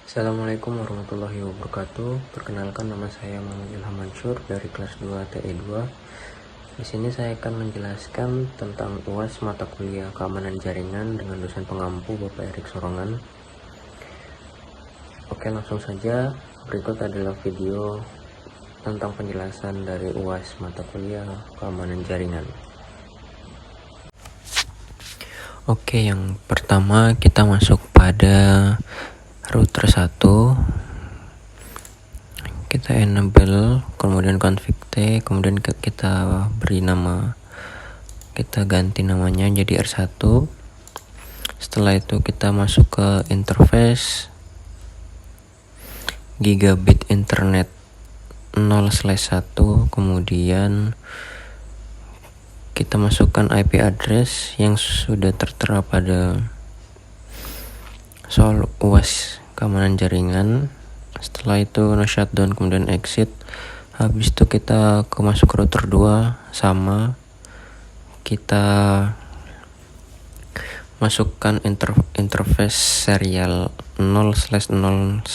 Assalamualaikum warahmatullahi wabarakatuh. Perkenalkan, nama saya Muhammad Ilham Mansur dari kelas 2 TE2. Di sini saya akan menjelaskan tentang UAS mata kuliah keamanan jaringan dengan dosen pengampu Bapak Erik Sorongan. Oke, langsung saja. Berikut adalah video tentang penjelasan dari UAS mata kuliah keamanan jaringan. Oke, yang pertama kita masuk pada router 1. Kita enable, kemudian config T, kemudian kita beri nama, kita ganti namanya jadi R1. Setelah itu kita masuk ke interface gigabit internet 0/1, kemudian kita masukkan IP address yang sudah tertera pada soal UAS keamanan jaringan. Setelah itu no shutdown, kemudian exit. Habis itu kita masuk router 2, sama kita masukkan interface serial 0/0/0,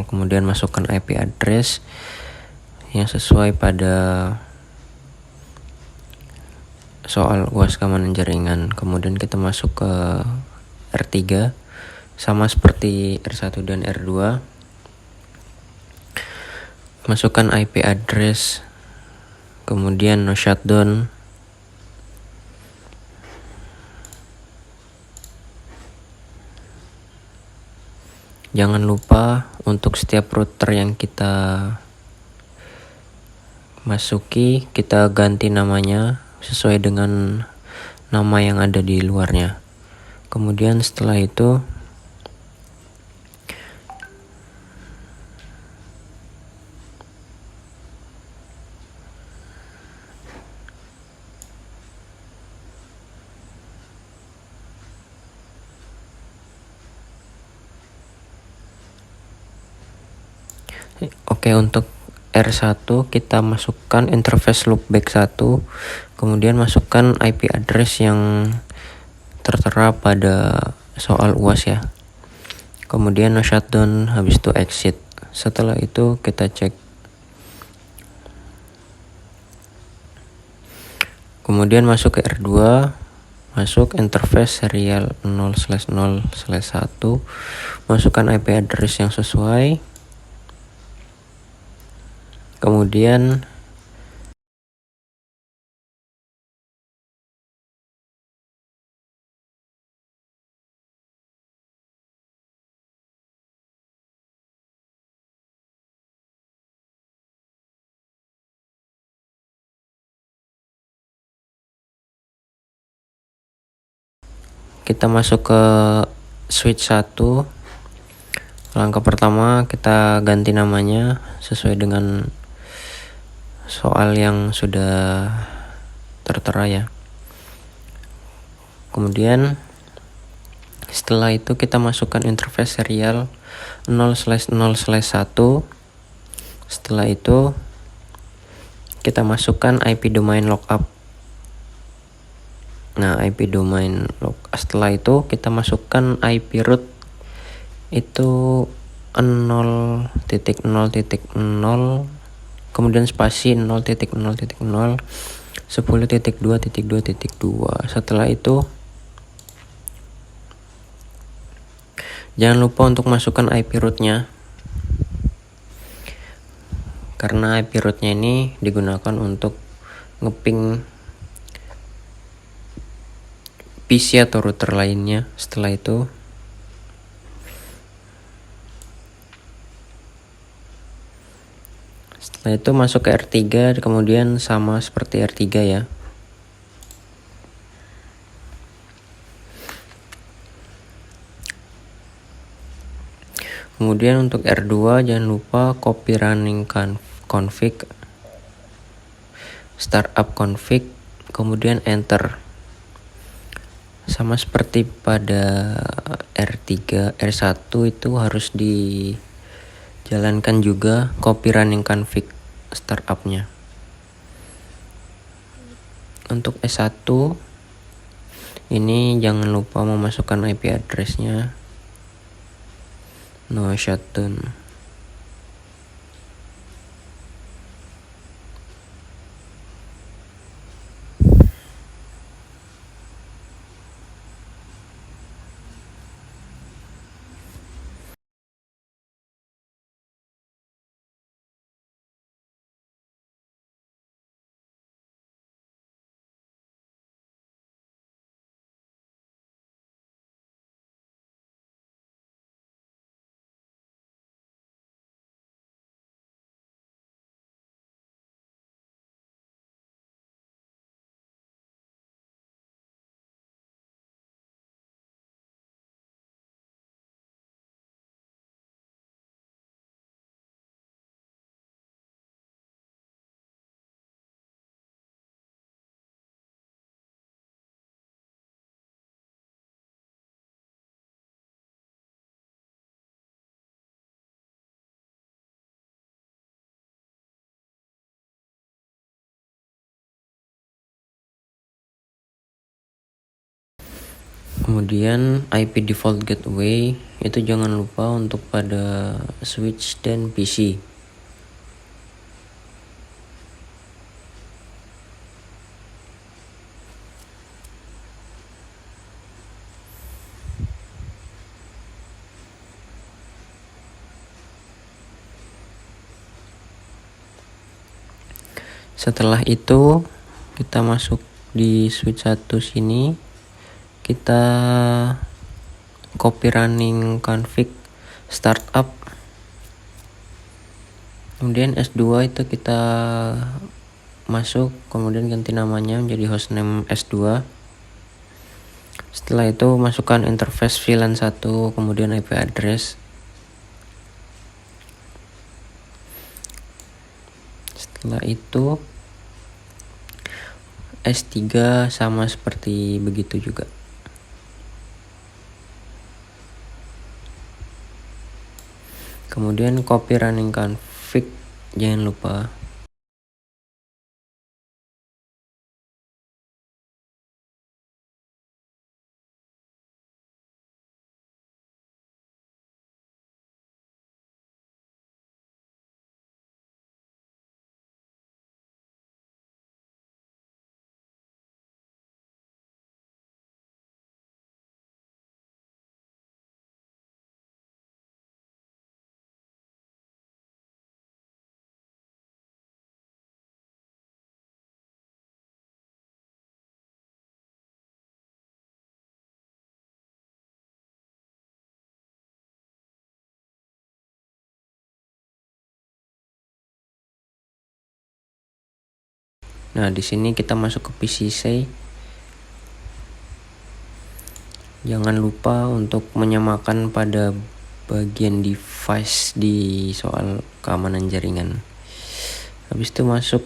kemudian masukkan IP address yang sesuai pada soal UAS keamanan jaringan. Kemudian kita masuk ke R3 sama seperti R1 dan R2. Masukkan IP address, kemudian no shutdown. Jangan lupa untuk setiap router yang kita masuki, kita ganti namanya sesuai dengan nama yang ada di luarnya. Kemudian setelah itu untuk R1 kita masukkan interface loopback 1, kemudian masukkan IP address yang tertera pada soal UAS ya. Kemudian no shutdown, habis itu exit. Setelah itu kita cek. Kemudian masuk ke R2, masuk interface serial 0/0/1, masukkan IP address yang sesuai. Kemudian kita masuk ke switch 1. Langkah pertama kita ganti namanya sesuai dengan soal yang sudah tertera ya. Kemudian setelah itu kita masukkan interface serial 0/0/1. Setelah itu kita masukkan IP domain lookup. Nah, IP domain lookup. Setelah itu kita masukkan IP root itu 0.0.0, kemudian spasi 0.0.0, 10.2.2.2. Setelah itu jangan lupa untuk masukkan IP rootnya, karena IP rootnya ini digunakan untuk ngeping PC atau router lainnya. Setelah itu masuk ke R3, kemudian sama seperti R3 ya. Kemudian untuk R2 jangan lupa copy running config, startup config, kemudian enter. Sama seperti pada R3, R1 itu harus dijalankan juga copy running config startupnya. Untuk S1 ini jangan lupa memasukkan IP addressnya. no shutdown. Kemudian IP default gateway itu jangan lupa untuk pada switch dan PC. Setelah itu kita masuk di switch 1 sini, kita copy running config startup, kemudian S2 itu kita masuk, kemudian ganti namanya menjadi hostname S2. Setelah itu masukkan interface VLAN 1, kemudian IP address. Setelah itu S3 sama seperti begitu juga. Kemudian copy running config, jangan lupa. Nah, di sini kita masuk ke PCC. Jangan lupa untuk menyamakan pada bagian device di soal keamanan jaringan. Habis itu masuk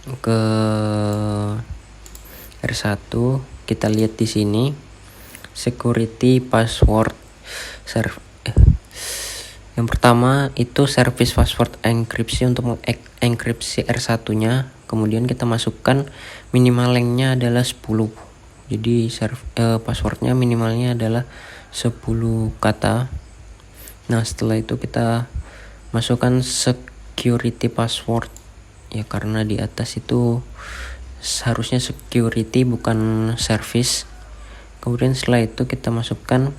ke R1, kita lihat di sini security password yang pertama itu service password enkripsi untuk mengenkripsi R1-nya. Kemudian kita masukkan minimal lengthnya adalah 10. Jadi passwordnya minimalnya adalah 10 kata. Nah, setelah itu kita masukkan security password ya, karena di atas itu seharusnya security bukan service. Kemudian setelah itu kita masukkan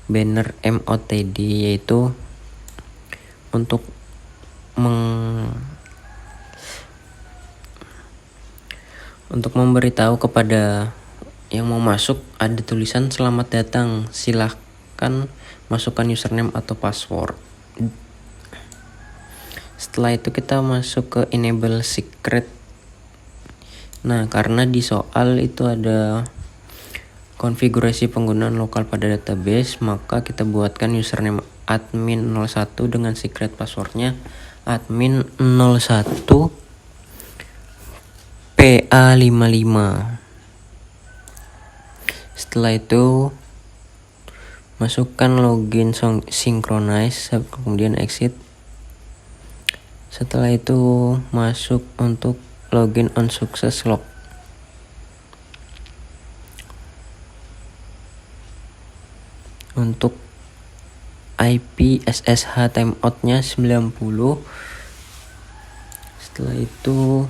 banner MOTD, yaitu untuk memberitahu kepada yang mau masuk, ada tulisan selamat datang, silahkan masukkan username atau password. Setelah itu kita masuk ke enable secret. Nah, karena di soal itu ada konfigurasi penggunaan lokal pada database, maka kita buatkan username admin 01 dengan secret passwordnya admin 01 PA55. Setelah itu masukkan login synchronize, kemudian exit. Setelah itu masuk untuk login on success log. Untuk IP SSH timeout-nya 90. Setelah itu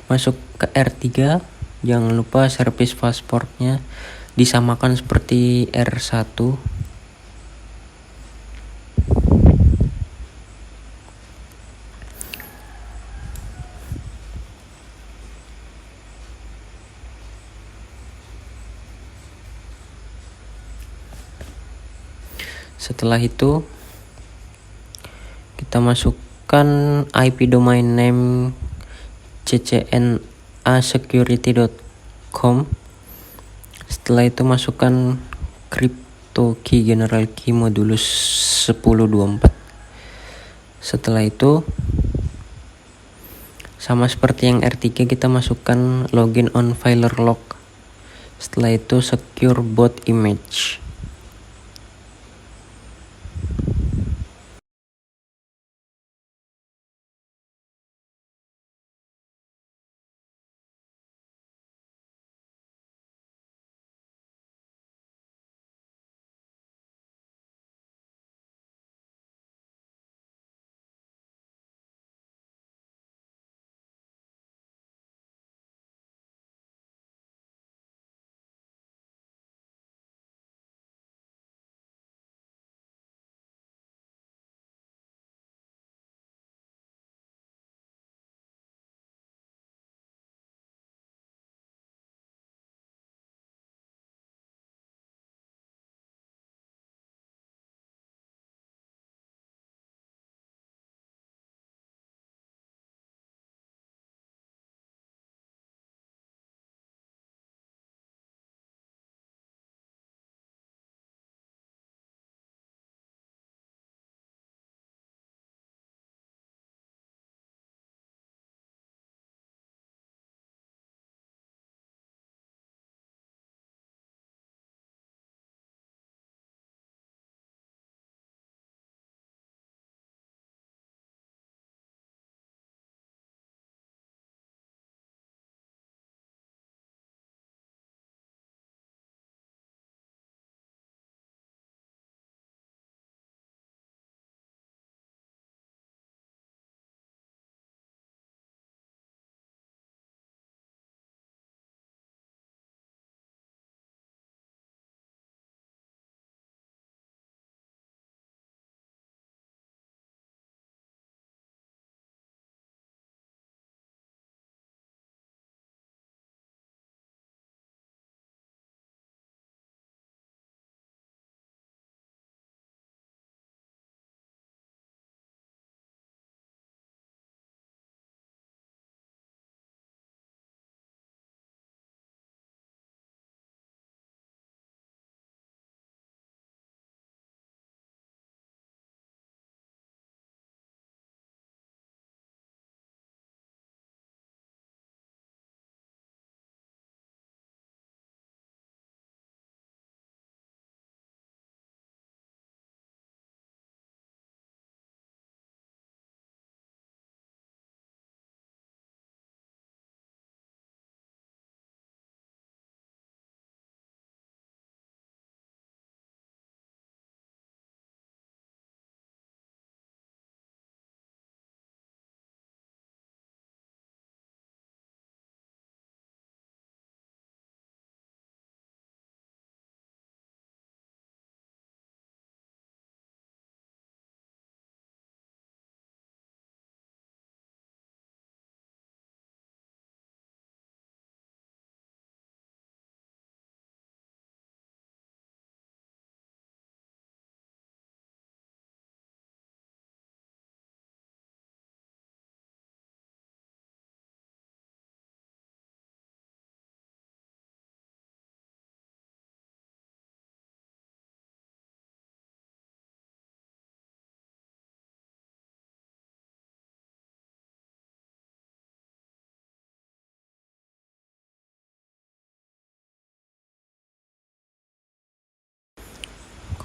masuk ke R3. Jangan lupa service passwordnya disamakan seperti R1. Setelah itu kita masukkan IP domain name ccnasecurity.com. Setelah itu masukkan crypto key general key modulus 1024. Setelah itu sama seperti yang R3, kita masukkan login on filer log. Setelah itu secure boot image.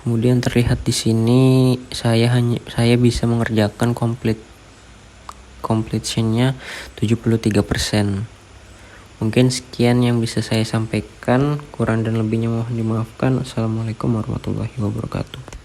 Kemudian terlihat di sini saya bisa mengerjakan completionnya 73%. Mungkin sekian yang bisa saya sampaikan, kurang dan lebihnya mohon dimaafkan. Assalamualaikum warahmatullahi wabarakatuh.